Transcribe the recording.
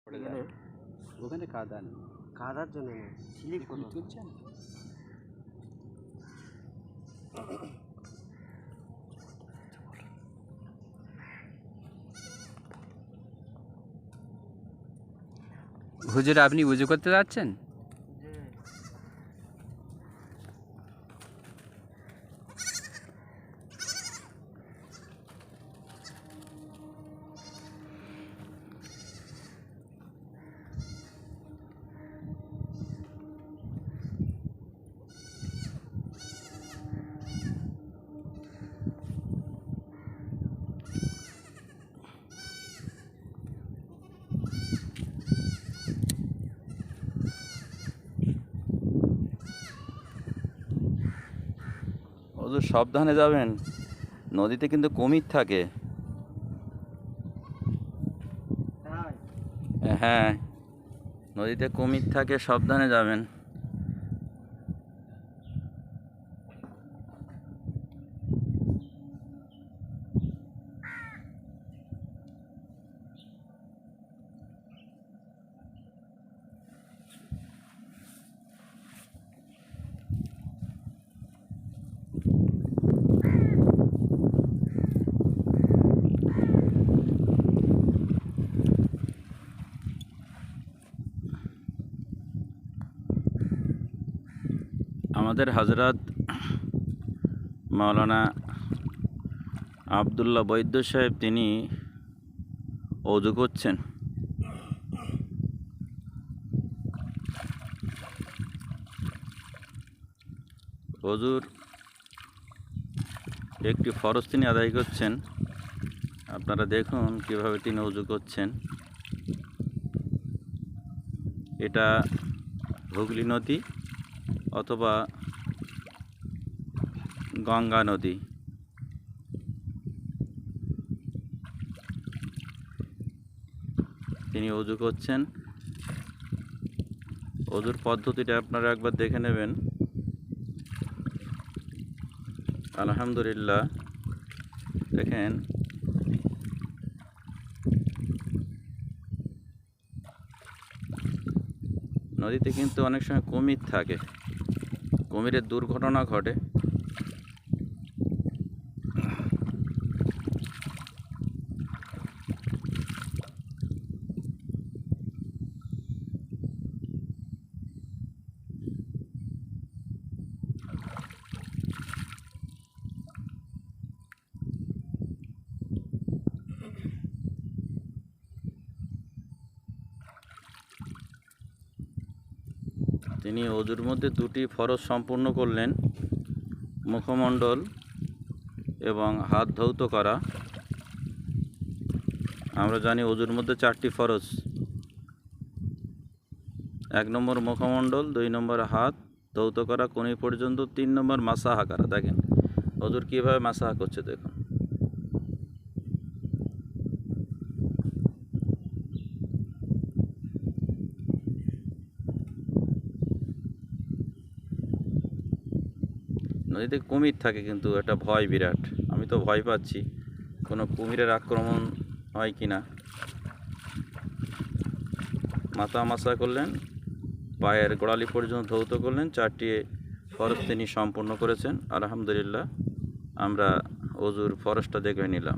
পড়ে যায় ওখানে কাদা নেই, কাদার জন্য না, স্লিপ তুলছেন। হুজুর, আপনি উজু করতে যাচ্ছেন? হুজুর সাবধানে যাবেন, নদীতে কিন্তু কুমির থাকে। হ্যাঁ, নদীতে কুমির থাকে, সাবধানে যাবেন। আমাদের হযরত মাওলানা আব্দুল্লাহ বৈদ্য সাহেব তিনি ওযু করছেন। ওযুর একটি ফরজ তিনি আদায় করছেন। আপনারা দেখুন কিভাবে তিনি ওযু করছেন। এটা হুগলি নদী অথবা গঙ্গা নদী। তিনি ওযু করছেন। ওযুর পদ্ধতিটা আপনারা একবার দেখে নেবেন। আলহামদুলিল্লাহ, দেখেন নদীতে কিন্তু অনেক সময় কুমির থাকে, কুমিরের দুর্ঘটনা ঘটে। তিনি ওযুর মধ্যে দুটি ফরজ সম্পূর্ণ করলেন, মুখমণ্ডল এবং হাত ধৌত করা। আমরা জানি ওযুর মধ্যে চারটি ফরজ: 1 নম্বর মুখমণ্ডল, 2 নম্বর হাত ধৌত করা কোনি পর্যন্ত, 3 নম্বর মাসাহা করা। দেখেন ওযুর কীভাবে মাসাহা করছে, দেখুন। নদীতে কুমির থাকে কিন্তু এটা ভয় বিরাট। আমি তো ভয় পাচ্ছি কোনো কুমিরের আক্রমণ হয় কি না। মাথা মাসা করলেন, পায়ের গোড়ালি পর্যন্ত ধৌত করলেন, 4টি ফরজ তিনি সম্পূর্ণ করেছেন। আলহামদুলিল্লাহ, আমরা ওযুর ফরজটা দেখে নিলাম।